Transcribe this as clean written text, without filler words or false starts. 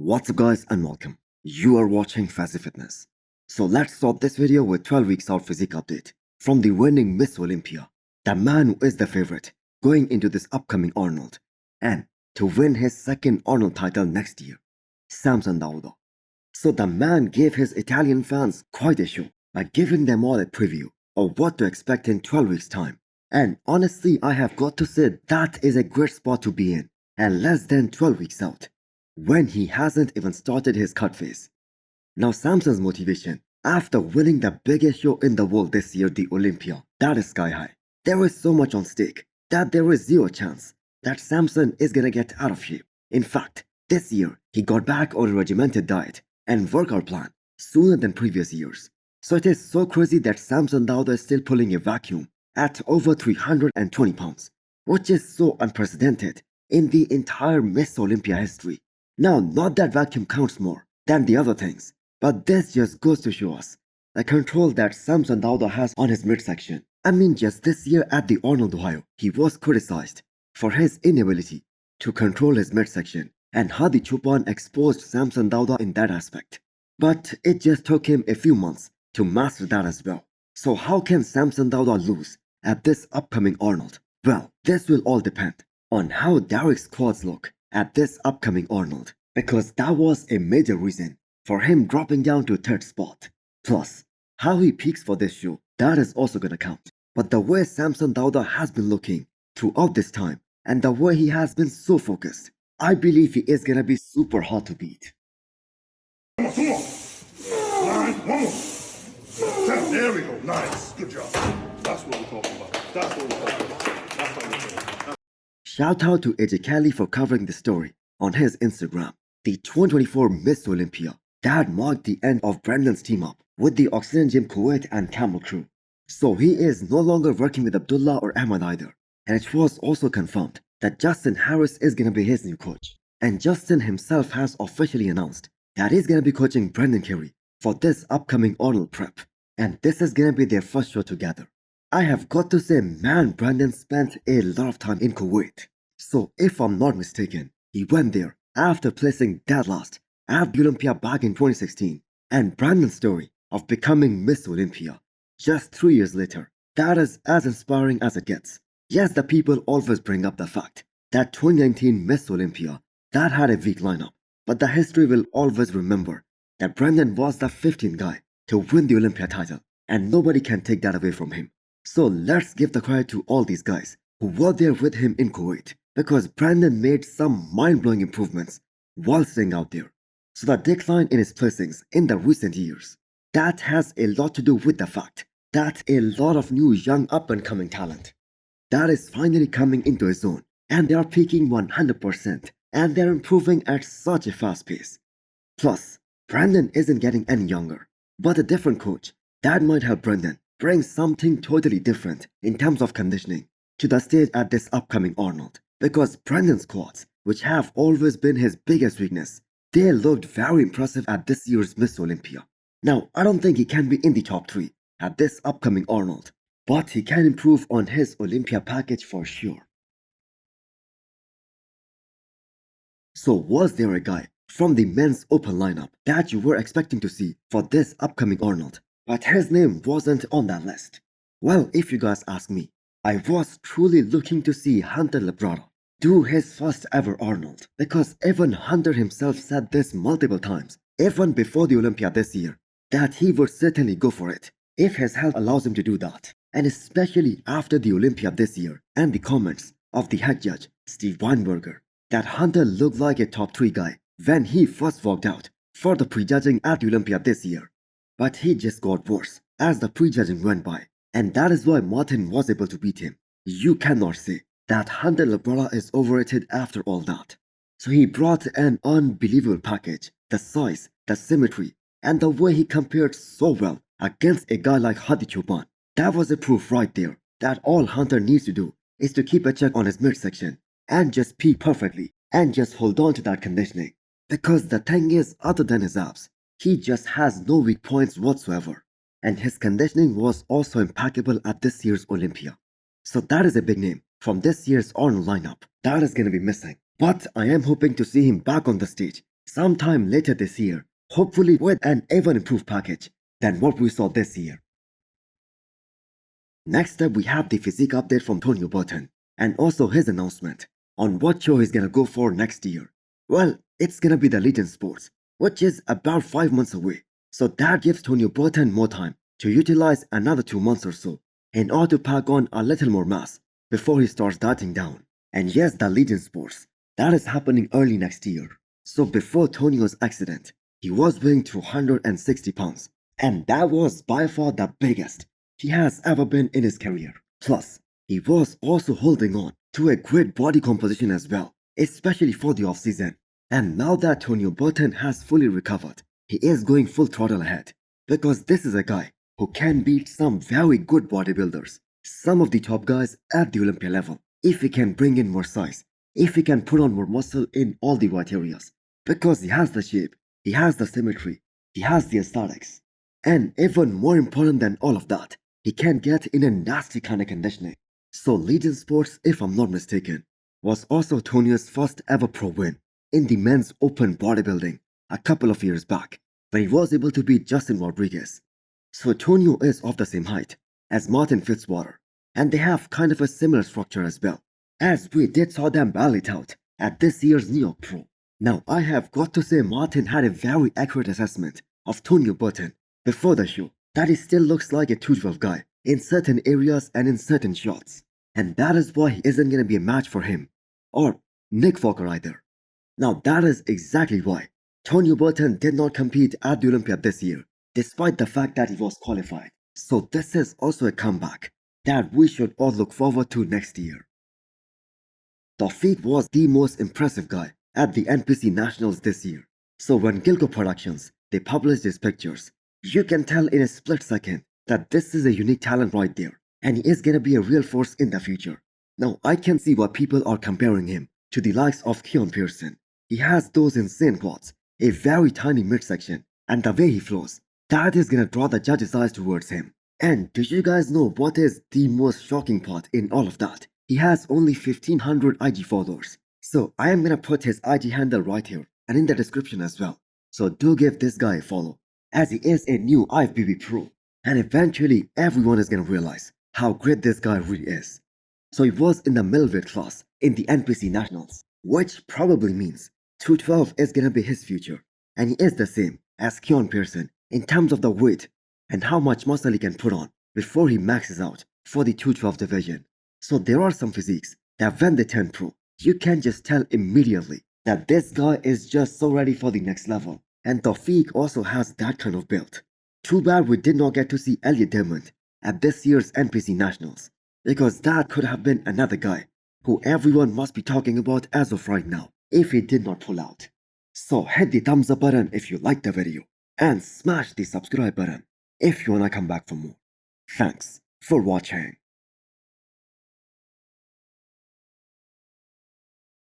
What's up guys and welcome. You are watching Fazi Fitness. So let's start this video with 12 weeks out physique update from the winning Miss Olympia, the man who is the favorite going into this upcoming Arnold and to win his second Arnold title next year, Samson. So the man gave his Italian fans quite a show by giving them all a preview of what to expect in 12 weeks time. And honestly, I have got to say that is a great spot to be in, and less than 12 weeks out, when he hasn't even started his cut phase. Now Samson's motivation, after winning the biggest show in the world this year, the Olympia, that is sky high. There is so much on stake that there is zero chance that Samson is gonna get out of shape. In fact, this year he got back on a regimented diet and workout plan sooner than previous years. So it is so crazy that Samson is still pulling a vacuum at over 320 pounds, which is so unprecedented in the entire Miss Olympia history. Now, not that vacuum counts more than the other things, but this just goes to show us the control that Samson has on his midsection. I mean, just this year at the Arnold, Ohio, he was criticized for his inability to control his midsection, and Hadi Choopan exposed Samson in that aspect. But it just took him a few months to master that as well. So how can Samson lose at this upcoming Arnold? Well, this will all depend on how Derek's quads look at this upcoming Arnold, because that was a major reason for him dropping down to third spot. Plus, how he peaks for this show, that is also gonna count. But the way Samson has been looking throughout this time, and the way he has been so focused, I believe he is gonna be super hard to beat. Come on. 9, 1 more. 10, there we go. Nice. Good job. That's what we're talking about. That's what we're talking about. That's what we're talking about. Shout out to AJ Kelly for covering the story on his Instagram. The 2024 Miss Olympia that marked the end of Brandon's team up with the Oxygen Gym Kuwait and Camel crew. So he is no longer working with Abdullah or Ahmad either. And it was also confirmed that Justin Harris is gonna be his new coach. And Justin himself has officially announced that he's gonna be coaching Brandon Carey for this upcoming Arnold prep. And this is gonna be their first show together. I have got to say, man, Brandon spent a lot of time in Kuwait. So if I'm not mistaken, he went there after placing dead last at the Olympia back in 2016. And Brandon's story of becoming Miss Olympia just 3 years later, that is as inspiring as it gets. Yes, the people always bring up the fact that 2019 Miss Olympia that had a weak lineup, but the history will always remember that Brandon was the 15th guy to win the Olympia title, and nobody can take that away from him. So let's give the credit to all these guys who were there with him in Kuwait, because Brandon made some mind-blowing improvements while staying out there. So the decline in his placings in the recent years, that has a lot to do with the fact that a lot of new young up-and-coming talent that is finally coming into his zone, and they are peaking 100%, and they're improving at such a fast pace. Plus, Brandon isn't getting any younger, but a different coach that might help Brandon bring something totally different in terms of conditioning to the stage at this upcoming Arnold. Because Brandon's quads, which have always been his biggest weakness, they looked very impressive at this year's Miss Olympia. Now, I don't think he can be in the top 3 at this upcoming Arnold, but he can improve on his Olympia package for sure. So was there a guy from the men's open lineup that you were expecting to see for this upcoming Arnold, but his name wasn't on that list? Well, if you guys ask me, I was truly looking to see Hunter Labrada do his first ever Arnold, because even Hunter himself said this multiple times, even before the Olympia this year, that he would certainly go for it if his health allows him to do that. And especially after the Olympia this year and the comments of the head judge, Steve Weinberger, that Hunter looked like a top 3 guy when he first walked out for the prejudging at the Olympia this year. But he just got worse as the prejudging went by, and that is why Martin was able to beat him. You cannot say that Hunter Labrada is overrated after all that. So he brought an unbelievable package, the size, the symmetry, and the way he compared so well against a guy like Hadi Choopan. That was a proof right there that all Hunter needs to do is to keep a check on his midsection and just peak perfectly and just hold on to that conditioning. Because the thing is, other than his abs, he just has no weak points whatsoever. And his conditioning was also impeccable at this year's Olympia. So that is a big name from this year's Arnold lineup that is going to be missing. But I am hoping to see him back on the stage sometime later this year, hopefully with an even improved package than what we saw this year. Next up, we have the physique update from Tonio Burton and also his announcement on what show he's gonna go for next year. Well, it's gonna be the Legend Sports, which is about 5 months away. So that gives Tonio Burton more time to utilize another 2 months or so in order to pack on a little more mass before he starts dieting down. And yes, the Legend Sports, that is happening early next year. So before Tonio's accident, he was weighing 260 pounds, and that was by far the biggest he has ever been in his career. Plus, he was also holding on to a great body composition as well, especially for the off-season. And now that Tonio Burton has fully recovered, he is going full throttle ahead, because this is a guy who can beat some very good bodybuilders, some of the top guys at the Olympia level, if he can bring in more size, if he can put on more muscle in all the right areas, because he has the shape, he has the symmetry, he has the aesthetics. And even more important than all of that, he can get in a nasty kind of conditioning. So Legend Sports, if I'm not mistaken, was also Tonio's first ever pro win in the men's open bodybuilding a couple of years back, when he was able to beat Justin Rodriguez. So Tonio is of the same height as Martin Fitzwater, and they have kind of a similar structure as well, as we did saw them battle it out at this year's New York Pro. Now I have got to say Martin had a very accurate assessment of Tonio Burton before the show, that he still looks like a 212 guy in certain areas and in certain shots, and that is why he isn't going to be a match for him, or Nick Walker either. Now that is exactly why Tonio Burton did not compete at the Olympia this year, despite the fact that he was qualified. So this is also a comeback that we should all look forward to next year. Tofeek was the most impressive guy at the NPC Nationals this year. So when Gilgo Productions, they published his pictures, you can tell in a split second that this is a unique talent right there, and he is gonna be a real force in the future. Now I can see why people are comparing him to the likes of Keone Pearson. He has those insane quads, a very tiny midsection, and the way he flows, that is gonna draw the judges' eyes towards him. And do you guys know what is the most shocking part in all of that? He has only 1500 IG followers. So I am gonna put his IG handle right here and in the description as well. So do give this guy a follow, as he is a new IFBB pro, and eventually everyone is gonna realize how great this guy really is. So he was in the middleweight class in the NPC Nationals, which probably means 212 is gonna be his future, and he is the same as Keone Pearson in terms of the weight and how much muscle he can put on before he maxes out for the 212 division. So there are some physiques that when they turn pro, you can just tell immediately that this guy is just so ready for the next level. And Tofeek also has that kind of build. Too bad we did not get to see Elliot Diamond at this year's NPC Nationals, because that could have been another guy who everyone must be talking about as of right now if he did not pull out. So hit the thumbs up button if you liked the video, and smash the subscribe button if you wanna come back for more. Thanks for watching.